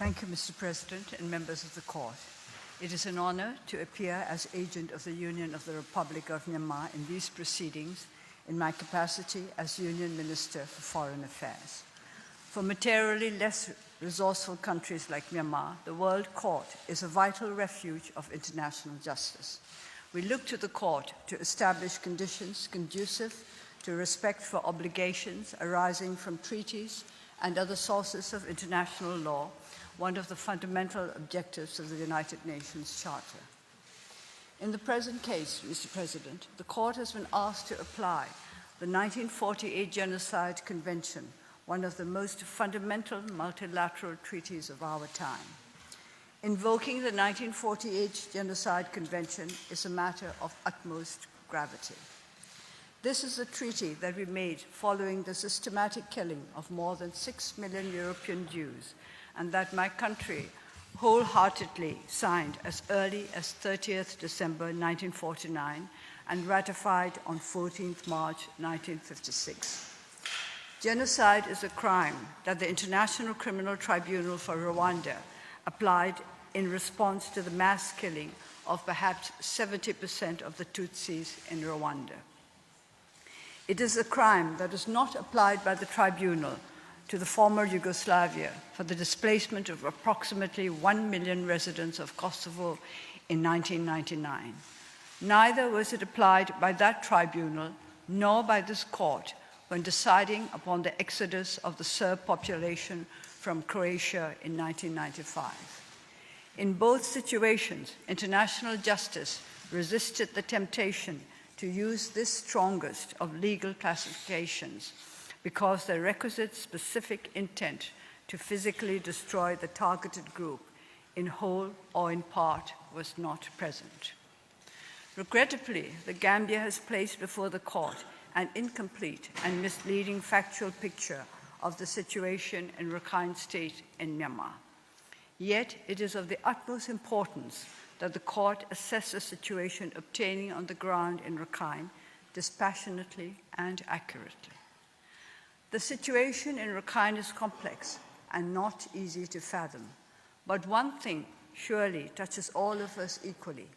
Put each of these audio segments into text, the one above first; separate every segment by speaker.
Speaker 1: Thank you, Mr. President and members of the Court. It is an honor to appear as agent of the Union of the Republic of Myanmar in these proceedings in my capacity as Union Minister for Foreign Affairs. For materially less resourceful countries like Myanmar, the World Court is a vital refuge of international justice. We look to the Court to establish conditions conducive to respect for obligations arising from treaties and other sources of international law, one of the fundamental objectives of the United Nations Charter. In the present case, Mr. President, the Court has been asked to apply the 1948 Genocide Convention, one of the most fundamental multilateral treaties of our time. Invoking the 1948 Genocide Convention is a matter of utmost gravity. This is a treaty that we made following the systematic killing of more than 6 million European Jews, and that my country wholeheartedly signed as early as 30th December 1949 and ratified on 14th March 1956. Genocide is a crime that the International Criminal Tribunal for Rwanda applied in response to the mass killing of perhaps 70% of the Tutsis in Rwanda. It is a crime that is not applied by the tribunal to the former Yugoslavia for the displacement of approximately 1 million residents of Kosovo in 1999. Neither was it applied by that tribunal nor by this court when deciding upon the exodus of the Serb population from Croatia in 1995. In both situations, international justice resisted the temptation to use this strongest of legal classifications because the requisite specific intent to physically destroy the targeted group in whole or in part was not present. Regrettably, the Gambia has placed before the court an incomplete and misleading factual picture of the situation in Rakhine State in Myanmar. Yet it is of the utmost importance that the court assess the situation obtaining on the ground in Rakhine dispassionately and accurately. The situation in Rakhine is complex and not easy to fathom, but one thing surely touches all of us equally: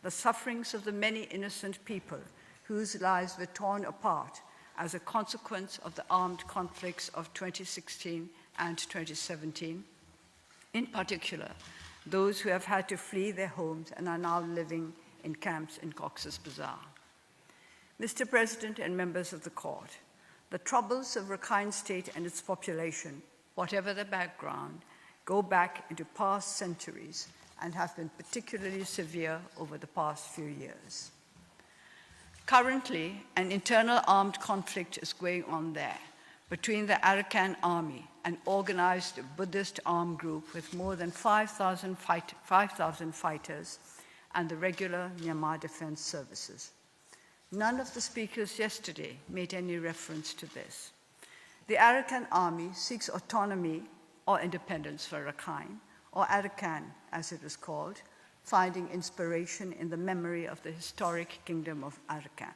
Speaker 1: the sufferings of the many innocent people whose lives were torn apart as a consequence of the armed conflicts of 2016 and 2017, in particular, those who have had to flee their homes and are now living in camps in Cox's Bazar. Mr. President and members of the Court, the troubles of Rakhine State and its population, whatever the background, go back into past centuries and have been particularly severe over the past few years. Currently, an internal armed conflict is going on there between the Arakan army, an organized Buddhist armed group with more than 5,000 fighters, and the regular Myanmar Defense Services. None of the speakers yesterday made any reference to this. The Arakan army seeks autonomy or independence for Rakhine, or Arakan as it was called, finding inspiration in the memory of the historic kingdom of Arakan.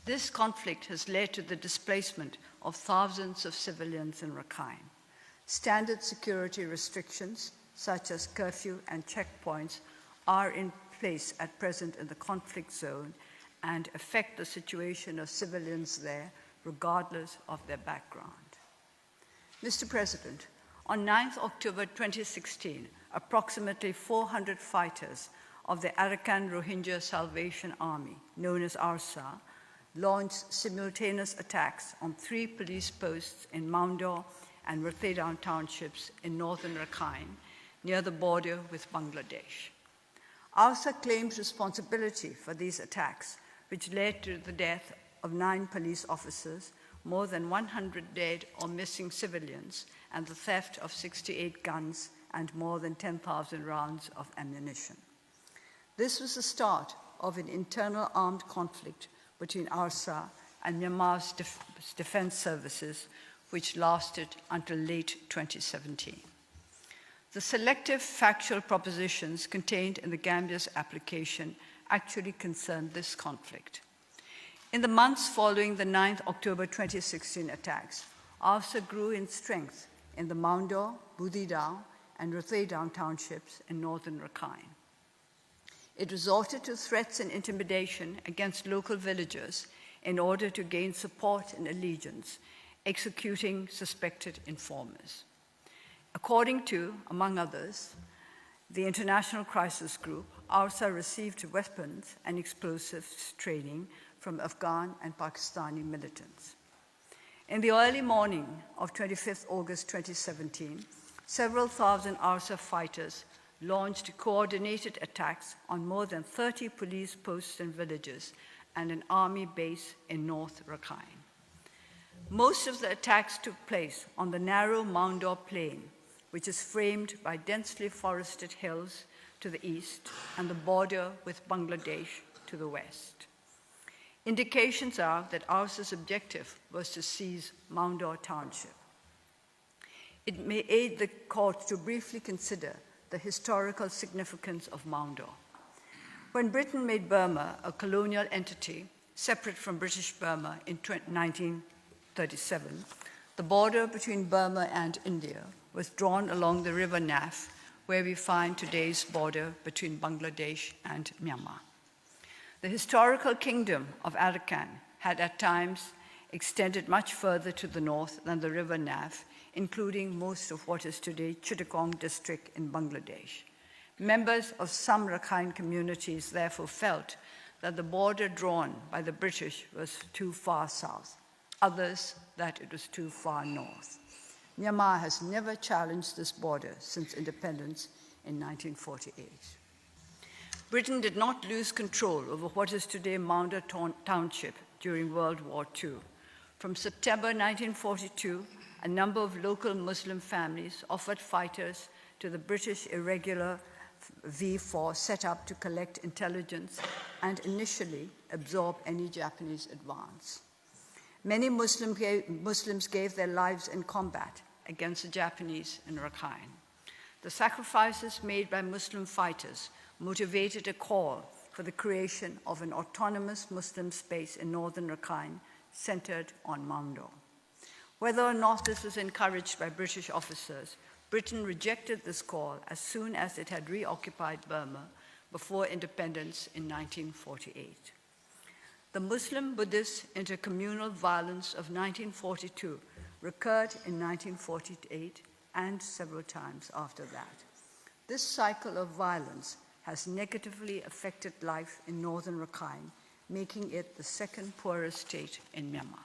Speaker 1: This conflict has led to the displacement of thousands of civilians in Rakhine. Standard security restrictions, such as curfew and checkpoints, are in place at present in the conflict zone and affect the situation of civilians there, regardless of their background. Mr. President, on 9th October 2016, approximately 400 fighters of the Arakan Rohingya Salvation Army, known as ARSA, launched simultaneous attacks on 3 police posts in Maundor and Rathidan townships in northern Rakhine, near the border with Bangladesh. ARSA claims responsibility for these attacks, which led to the death of 9 police officers, more than 100 dead or missing civilians, and the theft of 68 guns and more than 10,000 rounds of ammunition. This was the start of an internal armed conflict between ARSA and Myanmar's defense services, which lasted until late 2017. The selective factual propositions contained in the Gambia's application actually concern this conflict. In the months following the 9th October 2016 attacks, ARSA grew in strength in the Maundor, Budidao, and Rotheidam townships in northern Rakhine. It resorted to threats and intimidation against local villagers in order to gain support and allegiance, executing suspected informers. According to, among others, the International Crisis Group, ARSA received weapons and explosives training from Afghan and Pakistani militants. In the early morning of 25th August 2017, several thousand ARSA fighters launched coordinated attacks on more than 30 police posts and villages and an army base in North Rakhine. Most of the attacks took place on the narrow Maundor Plain, which is framed by densely forested hills to the east and the border with Bangladesh to the west. Indications are that ARSA's objective was to seize Maundor Township. It may aid the court to briefly consider the historical significance of Maundor. When Britain made Burma a colonial entity separate from British Burma in 1937, the border between Burma and India was drawn along the river Naf, where we find today's border between Bangladesh and Myanmar. The historical kingdom of Arakan had at times extended much further to the north than the river Naf, including most of what is today Chittagong district in Bangladesh. Members of some Rakhine communities therefore felt that the border drawn by the British was too far south, others that it was too far north. Myanmar has never challenged this border since independence in 1948. Britain did not lose control over what is today Maundor Township during World War II. From September 1942, a number of local Muslim families offered fighters to the British irregular V4 set up to collect intelligence and initially absorb any Japanese advance. Many Muslims gave their lives in combat against the Japanese in Rakhine. The sacrifices made by Muslim fighters motivated a call for the creation of an autonomous Muslim space in northern Rakhine centered on Maundor. Whether or not this was encouraged by British officers, Britain rejected this call as soon as it had reoccupied Burma before independence in 1948. The Muslim-Buddhist intercommunal violence of 1942 recurred in 1948 and several times after that. This cycle of violence has negatively affected life in northern Rakhine, making it the second poorest state in Myanmar.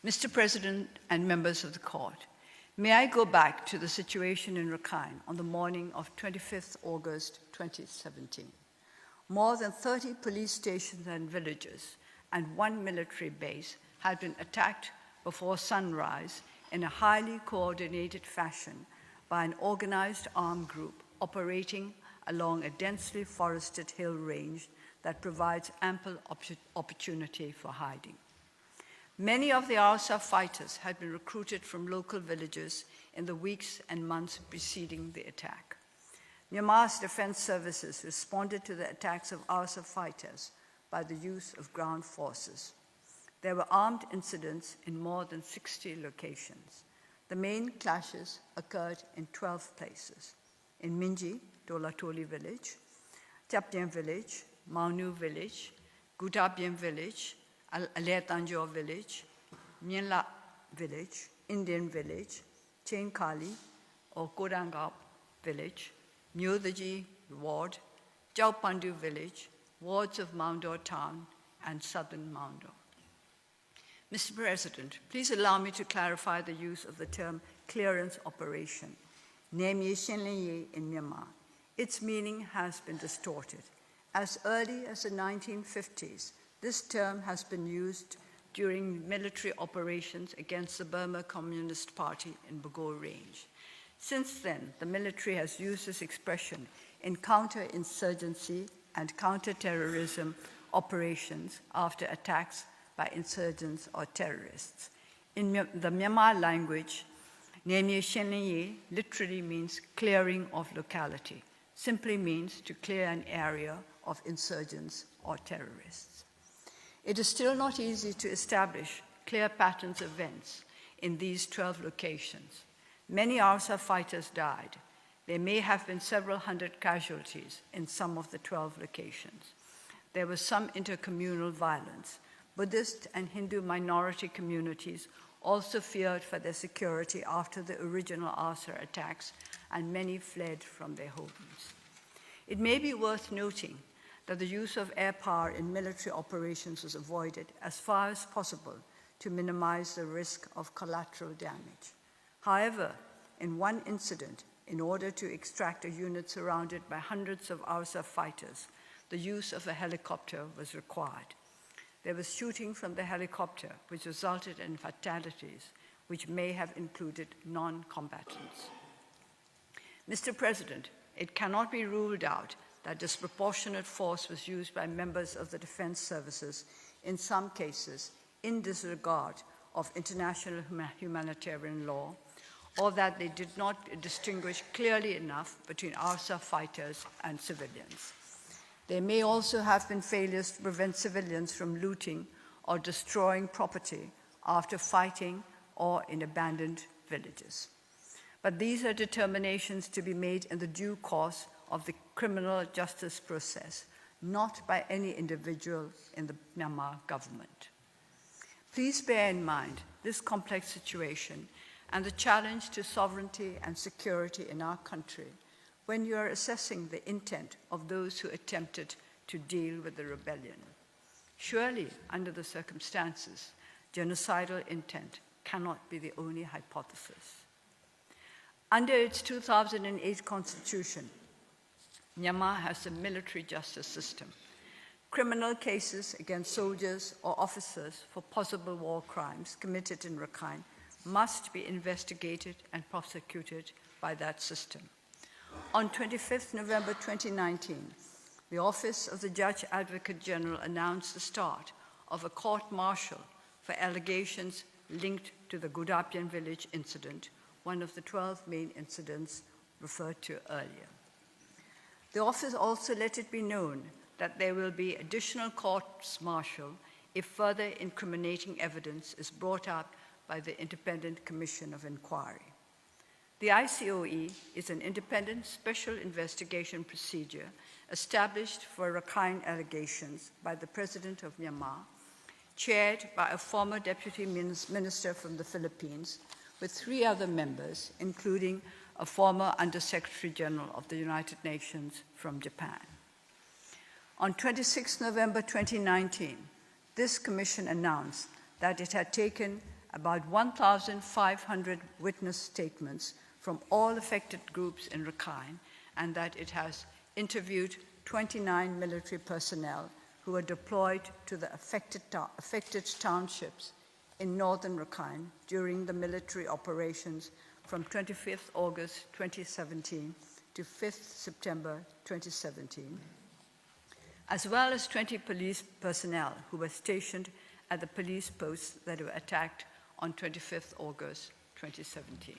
Speaker 1: Mr. President and members of the court, may I go back to the situation in Rakhine on the morning of 25th August 2017. More than 30 police stations and villages and one military base had been attacked before sunrise in a highly coordinated fashion by an organized armed group operating along a densely forested hill range that provides ample opportunity for hiding. Many of the ARSA fighters had been recruited from local villages in the weeks and months preceding the attack. Myanmar's defense services responded to the attacks of ARSA fighters by the use of ground forces. There were armed incidents in more than 60 locations. The main clashes occurred in 12 places: in Minji, Dolatoli village, Chapdien village, Maunu village, Gutabien village, Aletanjor village, Myenla village, Indian village, Chain Kali or Kodangap village, Myodaji ward, Jaupandu village, wards of Maundor town, and southern Maundor. Mr. President, please allow me to clarify the use of the term clearance operation, Nemye Shenlenye in Myanmar. Its meaning has been distorted. As early as the 1950s, this term has been used during military operations against the Burma Communist Party in Bogor Range. Since then, the military has used this expression in counterinsurgency and counterterrorism operations after attacks by insurgents or terrorists. In the Myanmar language, Nemye Shenlenye literally means clearing of locality, simply means to clear an area of insurgents or terrorists. It is still not easy to establish clear patterns of events in these 12 locations. Many ARSA fighters died. There may have been several hundred casualties in some of the 12 locations. There was some intercommunal violence. Buddhist and Hindu minority communities also feared for their security after the original ARSA attacks, and many fled from their homes. It may be worth noting that the use of air power in military operations was avoided as far as possible to minimize the risk of collateral damage. However, in one incident, in order to extract a unit surrounded by hundreds of ARSA fighters, the use of a helicopter was required. There was shooting from the helicopter, which resulted in fatalities, which may have included non-combatants. Mr. President, it cannot be ruled out that disproportionate force was used by members of the defense services, in some cases in disregard of international humanitarian law, or that they did not distinguish clearly enough between ARSA fighters and civilians. There may also have been failures to prevent civilians from looting or destroying property after fighting or in abandoned villages. But these are determinations to be made in the due course of the criminal justice process, not by any individual in the Myanmar government. Please bear in mind this complex situation and the challenge to sovereignty and security in our country when you are assessing the intent of those who attempted to deal with the rebellion. Surely, under the circumstances, genocidal intent cannot be the only hypothesis. Under its 2008 constitution, Myanmar has a military justice system. Criminal cases against soldiers or officers for possible war crimes committed in Rakhine must be investigated and prosecuted by that system. On 25th November 2019, the Office of the Judge Advocate General announced the start of a court-martial for allegations linked to the Gudapian village incident, one of the 12 main incidents referred to earlier. The office also let it be known that there will be additional courts-martial if further incriminating evidence is brought up by the Independent Commission of Inquiry. The ICOE is an independent special investigation procedure established for Rakhine allegations by the President of Myanmar, chaired by a former Deputy Minister from the Philippines, with 3 other members, including a former Undersecretary General of the United Nations from Japan. On 26 November 2019, this commission announced that it had taken about 1,500 witness statements from all affected groups in Rakhine, and that it has interviewed 29 military personnel who were deployed to the affected townships in northern Rakhine during the military operations from 25th August 2017 to 5th September 2017, as well as 20 police personnel who were stationed at the police posts that were attacked on 25th August 2017.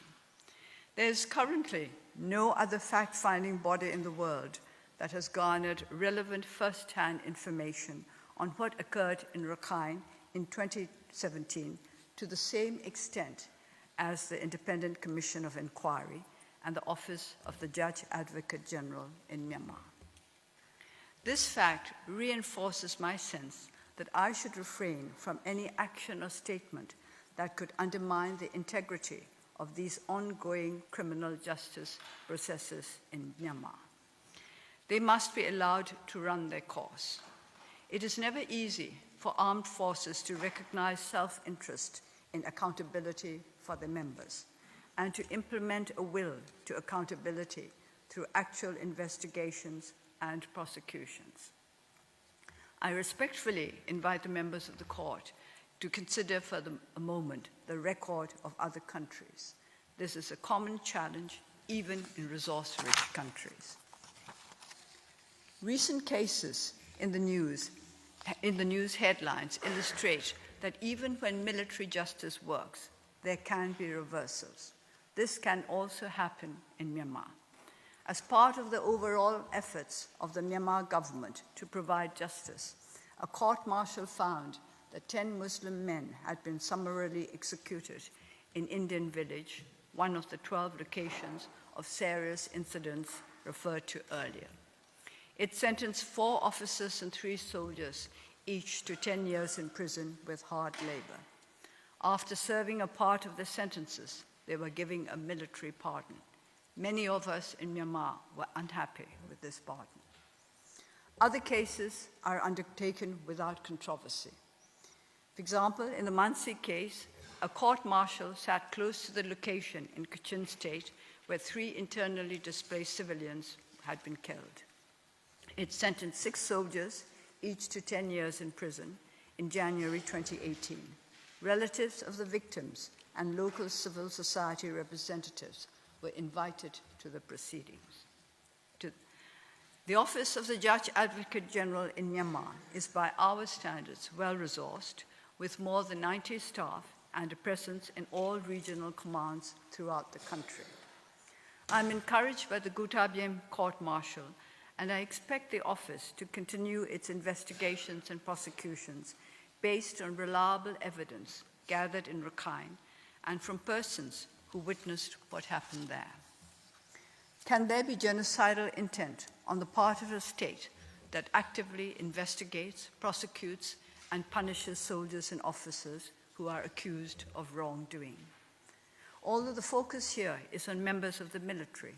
Speaker 1: There is currently no other fact-finding body in the world that has garnered relevant first-hand information on what occurred in Rakhine in 2017 to the same extent as the Independent Commission of Inquiry and the Office of the Judge Advocate General in Myanmar. This fact reinforces my sense that I should refrain from any action or statement that could undermine the integrity of these ongoing criminal justice processes in Myanmar. They must be allowed to run their course. It is never easy for armed forces to recognize self-interest in accountability for their members and to implement a will to accountability through actual investigations and prosecutions. I respectfully invite the members of the court to consider for a moment the record of other countries. This is a common challenge even in resource-rich countries. Recent cases in the news headlines illustrate that even when military justice works, there can be reversals. This can also happen in Myanmar. As part of the overall efforts of the Myanmar government to provide justice, a court-martial found that 10 Muslim men had been summarily executed in Indian Village, one of the 12 locations of serious incidents referred to earlier. It sentenced 4 officers and 3 soldiers, each to 10 years in prison with hard labor. After serving a part of their sentences, they were given a military pardon. Many of us in Myanmar were unhappy with this pardon. Other cases are undertaken without controversy. For example, in the Mansi case, a court-martial sat close to the location in Kachin State where 3 internally displaced civilians had been killed. It sentenced 6 soldiers, each to 10 years in prison, in January 2018. Relatives of the victims and local civil society representatives were invited to the proceedings. The Office of the Judge Advocate General in Myanmar is, by our standards, well-resourced, with more than 90 staff and a presence in all regional commands throughout the country. I'm encouraged by the Gutabiem court-martial, and I expect the office to continue its investigations and prosecutions based on reliable evidence gathered in Rakhine and from persons who witnessed what happened there. Can there be genocidal intent on the part of a state that actively investigates, prosecutes, and punishes soldiers and officers who are accused of wrongdoing? Although the focus here is on members of the military,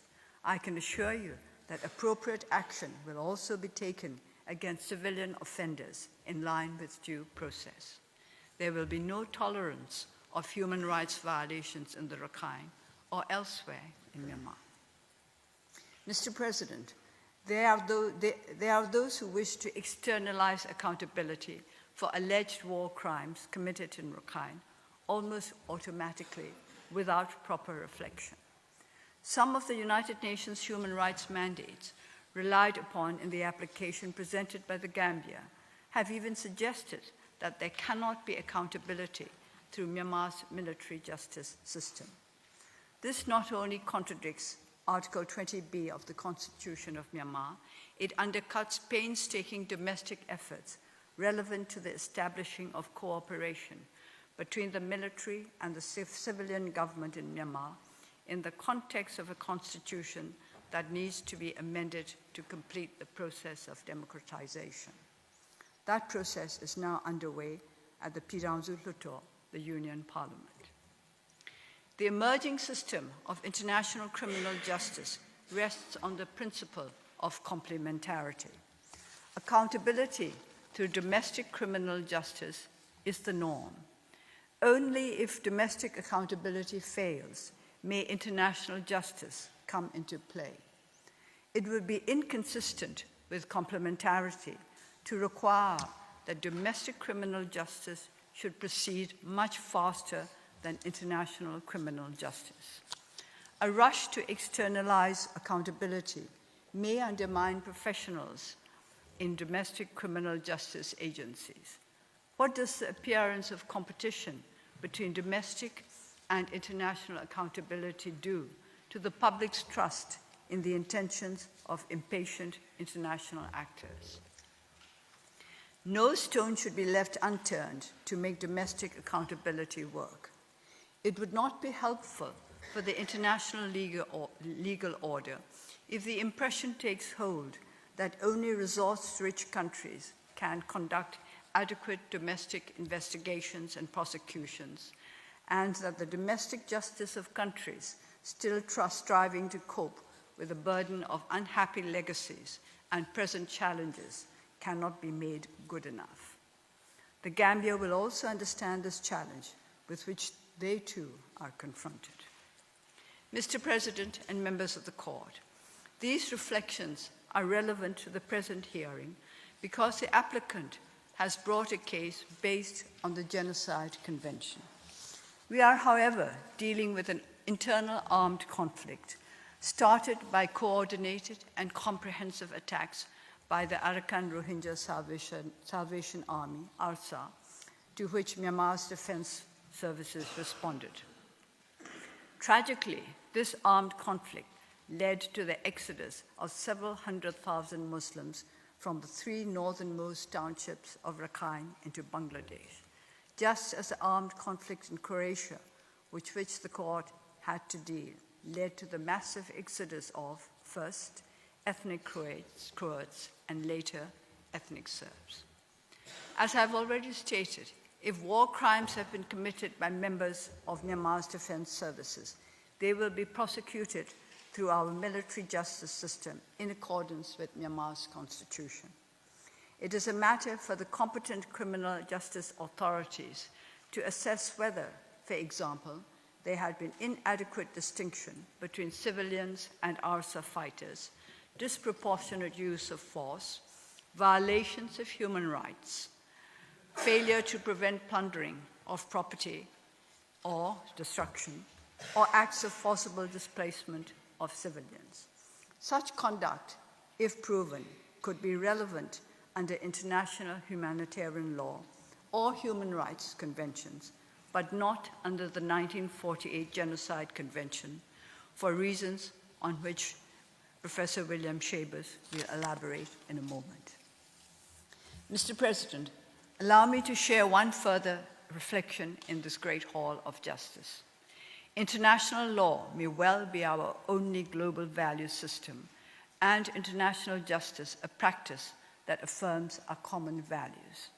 Speaker 1: I can assure you that appropriate action will also be taken against civilian offenders in line with due process. There will be no tolerance of human rights violations in the Rakhine or elsewhere in Myanmar. Mr. President, there are those who wish to externalize accountability for alleged war crimes committed in Rakhine almost automatically without proper reflection. Some of the United Nations human rights mandates relied upon in the application presented by the Gambia have even suggested that there cannot be accountability through Myanmar's military justice system. This not only contradicts Article 20B of the Constitution of Myanmar, it undercuts painstaking domestic efforts relevant to the establishing of cooperation between the military and the civilian government in Myanmar in the context of a constitution that needs to be amended to complete the process of democratization. That process is now underway at the Phirangzu Hluttaw, the Union Parliament. The emerging system of international criminal justice rests on the principle of complementarity. Accountability through domestic criminal justice is the norm. Only if domestic accountability fails may international justice come into play. It would be inconsistent with complementarity to require that domestic criminal justice should proceed much faster than international criminal justice. A rush to externalize accountability may undermine professionals in domestic criminal justice agencies. What does the appearance of competition between domestic and international accountability do to the public's trust in the intentions of impatient international actors? No stone should be left unturned to make domestic accountability work. It would not be helpful for the international legal order if the impression takes hold that only resource-rich countries can conduct adequate domestic investigations and prosecutions, and that the domestic justice of countries still striving to cope with the burden of unhappy legacies and present challenges cannot be made good enough. The Gambia will also understand this challenge with which they too are confronted. Mr. President and members of the court, these reflections are relevant to the present hearing because the applicant has brought a case based on the Genocide Convention. We are, however, dealing with an internal armed conflict started by coordinated and comprehensive attacks by the Arakan Rohingya Salvation Army, ARSA, to which Myanmar's defense services responded. Tragically, this armed conflict led to the exodus of several 100,000 Muslims from the 3 northernmost townships of Rakhine into Bangladesh, just as the armed conflict in Croatia with which the court had to deal led to the massive exodus of, first, ethnic Croats and later ethnic Serbs. As I've already stated, if war crimes have been committed by members of Myanmar's defense services, they will be prosecuted through our military justice system in accordance with Myanmar's constitution. It is a matter for the competent criminal justice authorities to assess whether, for example, there had been inadequate distinction between civilians and ARSA fighters, disproportionate use of force, violations of human rights, failure to prevent plundering of property or destruction, or acts of forcible displacement of civilians. Such conduct, if proven, could be relevant under international humanitarian law or human rights conventions, but not under the 1948 Genocide Convention, for reasons on which Professor William Schabas will elaborate in a moment. Mr. President, allow me to share one further reflection in this great hall of justice. International law may well be our only global value system, and international justice a practice that affirms our common values.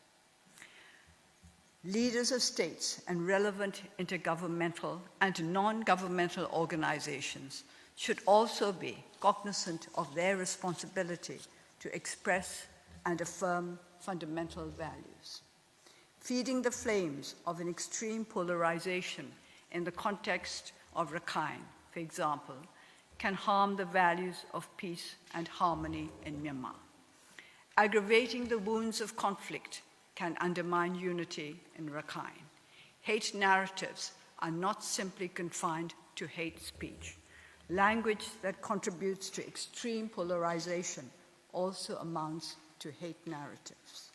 Speaker 1: Leaders of states and relevant intergovernmental and non-governmental organizations should also be cognizant of their responsibility to express and affirm fundamental values. Feeding the flames of an extreme polarization in the context of Rakhine, for example, can harm the values of peace and harmony in Myanmar. Aggravating the wounds of conflict can undermine unity in Rakhine. Hate narratives are not simply confined to hate speech. Language that contributes to extreme polarization also amounts to hate narratives.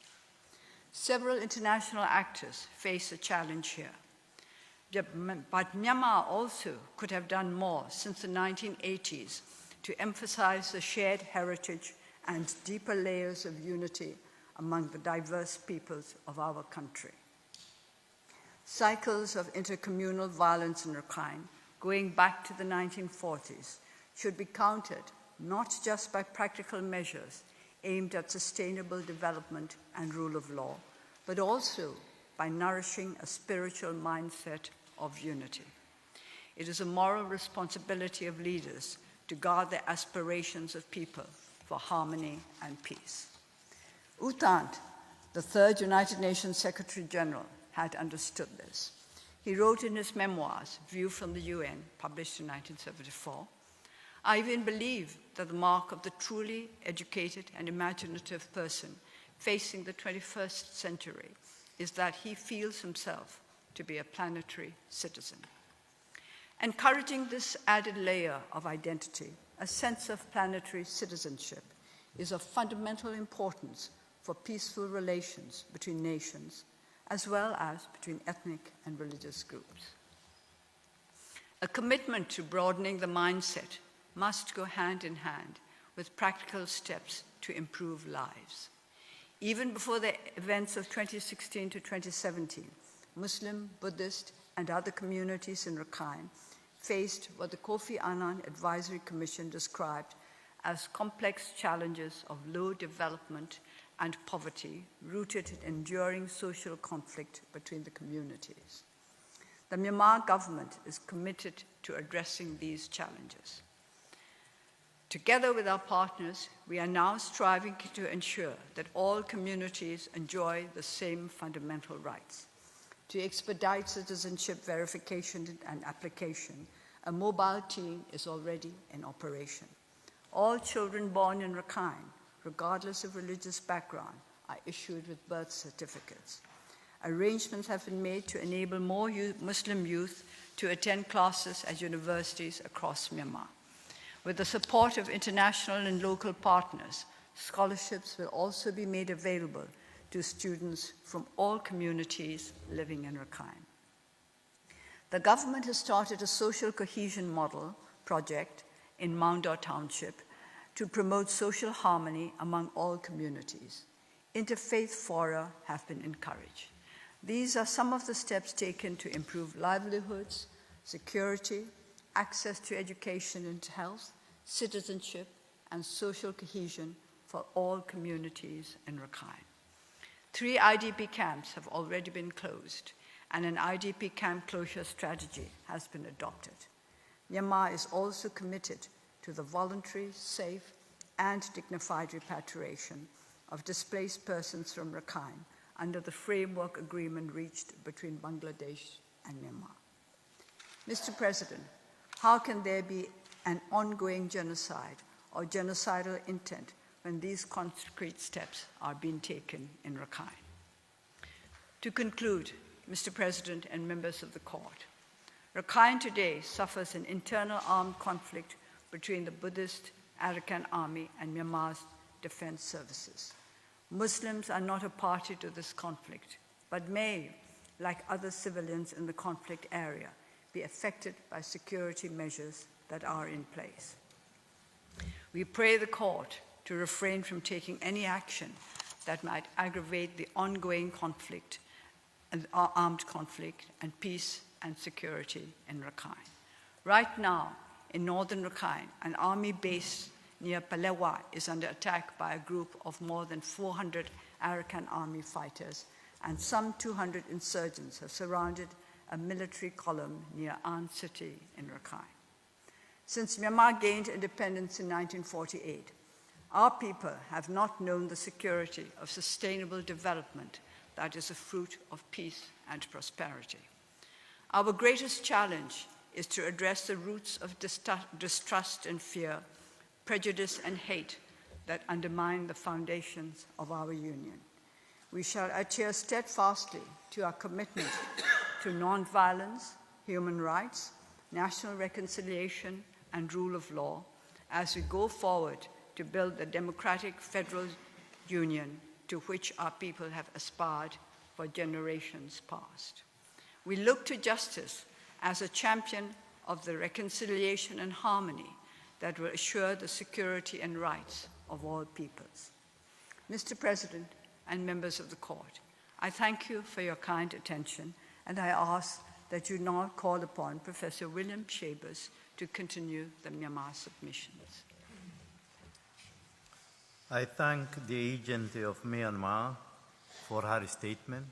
Speaker 1: Several international actors face a challenge here. But Myanmar also could have done more since the 1980s to emphasize the shared heritage and deeper layers of unity among the diverse peoples of our country. Cycles of intercommunal violence in Rakhine, going back to the 1940s, should be countered not just by practical measures aimed at sustainable development and rule of law, but also by nourishing a spiritual mindset of unity. It is a moral responsibility of leaders to guard the aspirations of people for harmony and peace. U Thant, the third United Nations Secretary General, had understood this. He wrote in his memoirs, View from the UN, published in 1974, I even believe that the mark of the truly educated and imaginative person facing the 21st century is that he feels himself to be a planetary citizen. Encouraging this added layer of identity, a sense of planetary citizenship, is of fundamental importance for peaceful relations between nations, as well as between ethnic and religious groups. A commitment to broadening the mindset must go hand in hand with practical steps to improve lives. Even before the events of 2016 to 2017, Muslim, Buddhist, and other communities in Rakhine faced what the Kofi Annan Advisory Commission described as complex challenges of low development and poverty rooted in enduring social conflict between the communities. The Myanmar government is committed to addressing these challenges. Together with our partners, we are now striving to ensure that all communities enjoy the same fundamental rights. To expedite citizenship verification and application, a mobile team is already in operation. All children born in Rakhine, regardless of religious background, are issued with birth certificates. Arrangements have been made to enable more Muslim youth to attend classes at universities across Myanmar. With the support of international and local partners, scholarships will also be made available to students from all communities living in Rakhine. The government has started a social cohesion model project in Maungdaw Township to promote social harmony among all communities. Interfaith fora have been encouraged. These are some of the steps taken to improve livelihoods, security, access to education and health, citizenship, and social cohesion for all communities in Rakhine. 3 IDP camps have already been closed, and an IDP camp closure strategy has been adopted. Myanmar is also committed to the voluntary, safe, and dignified repatriation of displaced persons from Rakhine under the framework agreement reached between Bangladesh and Myanmar. Mr. President, how can there be an ongoing genocide or genocidal intent when these concrete steps are being taken in Rakhine? To conclude, Mr. President and members of the court, Rakhine today suffers an internal armed conflict between the Buddhist Arakan Army and Myanmar's defense services. Muslims are not a party to this conflict, but may, like other civilians in the conflict area, be affected by security measures that are in place. We pray the court to refrain from taking any action that might aggravate the ongoing conflict, and armed conflict, and peace and security in Rakhine. Right now, in northern Rakhine, an army base near Palewa is under attack by a group of more than 400 Arakan army fighters, and some 200 insurgents have surrounded a military column near An City in Rakhine. Since Myanmar gained independence in 1948, our people have not known the security of sustainable development that is a fruit of peace and prosperity. Our greatest challenge is to address the roots of distrust and fear, prejudice and hate that undermine the foundations of our union. We shall adhere steadfastly to our commitment to nonviolence, human rights, national reconciliation, and rule of law as we go forward to build the democratic federal union to which our people have aspired for generations past. We look to justice as a champion of the reconciliation and harmony that will assure the security and rights of all peoples. Mr. President and members of the court, I thank you for your kind attention, and I ask that you now call upon Professor William Schabas to continue the Myanmar submissions.
Speaker 2: I thank the agent of Myanmar for her statement.